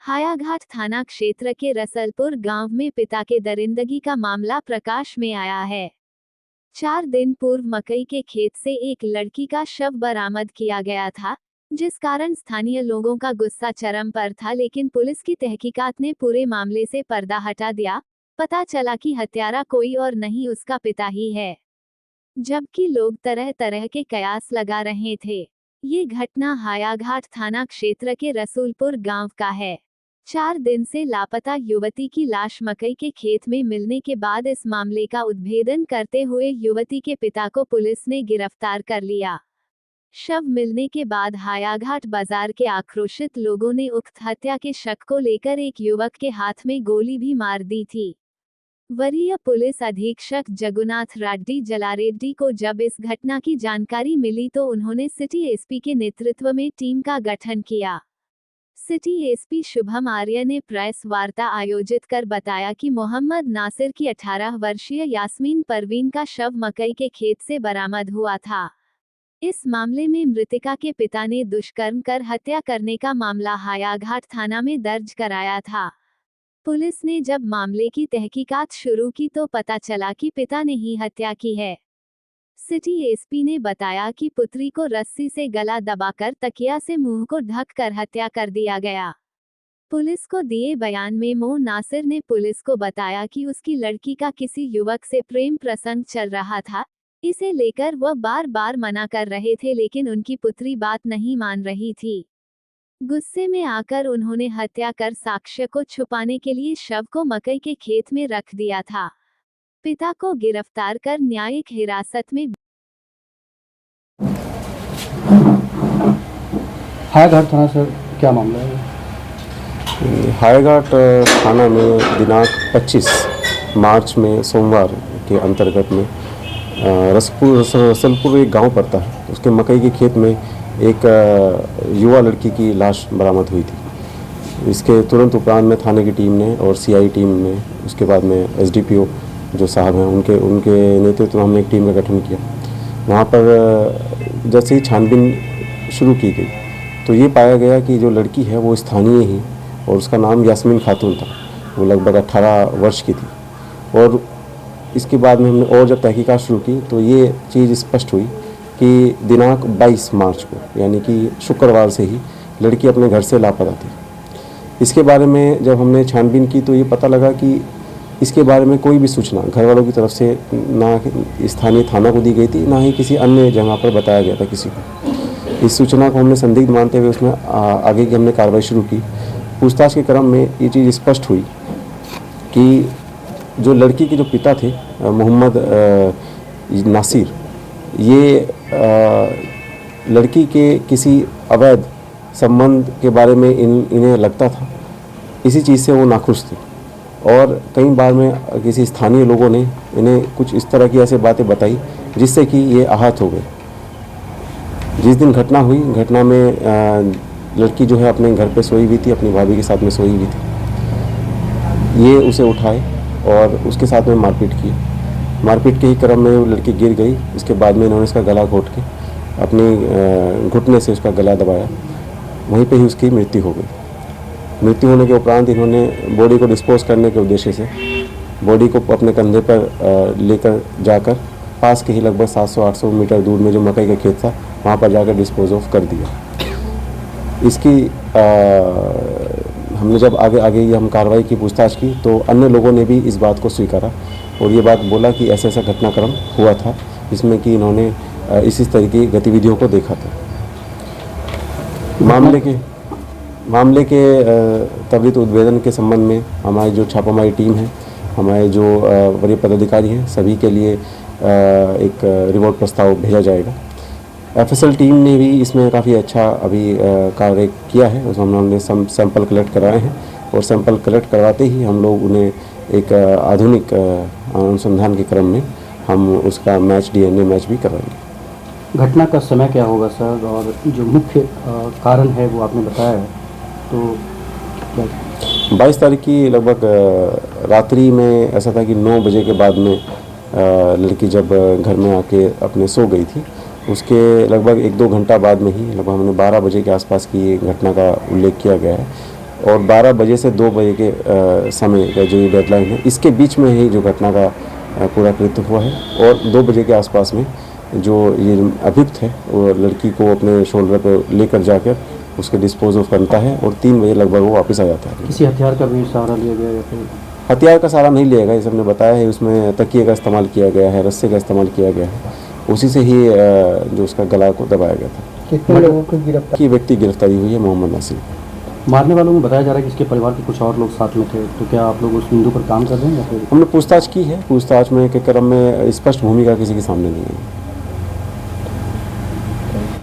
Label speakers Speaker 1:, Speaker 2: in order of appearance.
Speaker 1: हायाघाट थाना क्षेत्र के रसलपुर गांव में पिता के दरिंदगी का मामला प्रकाश में आया है। 4 दिन पूर्व मकई के खेत से एक लड़की का शव बरामद किया गया था, जिस कारण स्थानीय लोगों का गुस्सा चरम पर था, लेकिन पुलिस की तहकीकात ने पूरे मामले से पर्दा हटा दिया। पता चला कि हत्यारा कोई और नहीं उसका पिता ही है, जबकि लोग तरह तरह के कयास लगा रहे थे। ये घटना हायाघाट थाना क्षेत्र के रसूलपुर गांव का है। 4 दिन से लापता युवती की लाश मकई के खेत में मिलने के बाद इस मामले का उद्भेदन करते हुए युवती के पिता को पुलिस ने गिरफ्तार कर लिया। शव मिलने के बाद हायाघाट बाजार के आक्रोशित लोगों ने उक्त हत्या के शक को लेकर एक युवक के हाथ में गोली भी मार दी थी। वरीय पुलिस अधीक्षक जगुनाथ रेड्डी जलारेड्डी को जब इस घटना की जानकारी मिली तो उन्होंने सिटी एसपी के नेतृत्व में टीम का गठन किया। सिटी एसपी शुभम आर्य ने प्रेस वार्ता आयोजित कर बताया कि मोहम्मद नासिर की 18 वर्षीय यास्मीन परवीन का शव मकई के खेत से बरामद हुआ था। इस मामले में मृतका के पिता ने दुष्कर्म कर हत्या करने का मामला हायाघाट थाना में दर्ज कराया था। पुलिस ने जब मामले की तहकीकात शुरू की तो पता चला कि पिता ने ही हत्या की है। सिटी एसपी ने बताया कि पुत्री को रस्सी से गला दबाकर तकिया से मुंह को ढक कर हत्या कर दिया गया। पुलिस को दिए बयान में मो नासिर ने पुलिस को बताया कि उसकी लड़की का किसी युवक से प्रेम प्रसंग चल रहा था। इसे लेकर वह बार बार मना कर रहे थे, लेकिन उनकी पुत्री बात नहीं मान रही थी। गुस्से में आकर उन्होंने हत्या कर साक्ष्य को छुपाने के लिए शव को मकई के खेत में रख दिया था। पिता को गिरफ्तार कर न्यायिक हिरासत में।
Speaker 2: हायाघाट थाना सर, क्या मामला है?
Speaker 3: हायाघाट थाना में दिनांक 25 मार्च में सोमवार के अंतर्गत में रसलपुर एक गांव पड़ता है, उसके मकई के खेत में एक युवा लड़की की लाश बरामद हुई थी। इसके तुरंत उपरांत में थाने की टीम ने और सीआई टीम ने, उसके बाद में एसडीपीओ जो साहब हैं उनके नेतृत्व में हमने एक टीम का गठन किया। वहाँ पर जैसे ही छानबीन शुरू की गई तो ये पाया गया कि जो लड़की है वो स्थानीय ही, और उसका नाम यास्मीन खातून था। वो लगभग 18 वर्ष की थी। और इसके बाद में हमने और जब तहकीकात शुरू की तो ये चीज़ स्पष्ट हुई कि दिनांक 22 मार्च को, यानी कि शुक्रवार से ही लड़की अपने घर से लापता थी। इसके बारे में जब हमने छानबीन की तो ये पता लगा कि इसके बारे में कोई भी सूचना घर वालों की तरफ से ना स्थानीय थाना को दी गई थी, ना ही किसी अन्य जगह पर बताया गया था किसी को। इस सूचना को हमने संदिग्ध मानते हुए उसमें आगे की हमने कार्रवाई शुरू की। पूछताछ के क्रम में ये चीज़ स्पष्ट हुई कि जो लड़की के जो पिता थे मोहम्मद नासिर, ये लड़की के किसी अवैध संबंध के बारे में इन्हें लगता था। इसी चीज़ से वो नाखुश थे और कई बार में किसी स्थानीय लोगों ने इन्हें कुछ इस तरह की ऐसे बातें बताई जिससे कि ये आहत हो गए। जिस दिन घटना हुई, घटना में लड़की जो है अपने घर पे सोई हुई थी, अपनी भाभी के साथ में सोई हुई थी। ये उसे उठाए और उसके साथ में मारपीट की। मारपीट के ही क्रम में वो लड़की गिर गई। इसके बाद में इन्होंने इसका गला घोट के अपनी घुटने से उसका गला दबाया। वहीं पे ही उसकी मृत्यु हो गई। मृत्यु होने के उपरांत इन्होंने बॉडी को डिस्पोज करने के उद्देश्य से बॉडी को अपने कंधे पर लेकर जाकर पास के ही लगभग 700-800 मीटर दूर में जो मकई का खेत था वहाँ पर जाकर डिस्पोज ऑफ कर दिया। इसकी हमने जब आगे हम कार्रवाई की, पूछताछ की तो अन्य लोगों ने भी इस बात को स्वीकारा और ये बात बोला कि ऐसा घटनाक्रम हुआ था जिसमें कि इन्होंने इस तरह की गतिविधियों को देखा था। मामले के त्वरित उद्भेदन के संबंध में हमारी जो छापामारी टीम है, हमारे जो वरीय पदाधिकारी हैं, सभी के लिए एक रिपोर्ट प्रस्ताव भेजा जाएगा। एफएसएल टीम ने भी इसमें काफ़ी अच्छा अभी कार्य किया है। उसमें हमने सैंपल कलेक्ट कराए हैं और सैंपल कलेक्ट करवाते ही हम लोग उन्हें एक आधुनिक अनुसंधान के क्रम में हम उसका डीएनए मैच भी करवाएंगे।
Speaker 2: घटना का समय क्या होगा सर, और जो मुख्य कारण है वो आपने बताया है, तो
Speaker 3: 22 तारीख की लगभग रात्रि में ऐसा था कि 9 बजे के बाद में लड़की जब घर में आके अपने सो गई थी। उसके लगभग 1-2 घंटा बाद में ही, लगभग हमने 12 बजे के आसपास की घटना का उल्लेख किया गया है। और 12 बजे से 2 बजे के समय का जो ये डेडलाइन है, इसके बीच में ही जो घटना का पूरा कृत्य हुआ है। और 2 बजे के आसपास में जो ये अभियुक्त है वो लड़की को अपने शोल्डर पर लेकर जाकर उसके डिस्पोज ऑफ करता है और 3 बजे लगभग वो वापस आ जाता है।
Speaker 2: किसी हथियार का भी सहारा लिया गया या फिर?
Speaker 3: हथियार का सहारा नहीं लिया गया, ये सबने बताया है। उसमें तकिए का इस्तेमाल किया गया है, रस्से का इस्तेमाल किया गया है, उसी से ही जो उसका गला को दबाया गया था।
Speaker 2: कितने लोगों को गिरफ्तार?
Speaker 3: ये व्यक्ति गिरफ्तारी हुई है, मोहम्मद नासिर।
Speaker 2: मारने वालों में बताया जा रहा है कि इसके परिवार के कुछ और लोग साथ में थे, तो क्या आप लोग उस बिंदु पर काम कर रहे हैं या फिर?
Speaker 3: हमने पूछताछ की है, पूछताछ में के क्रम में स्पष्ट भूमिका किसी के सामने नहीं है।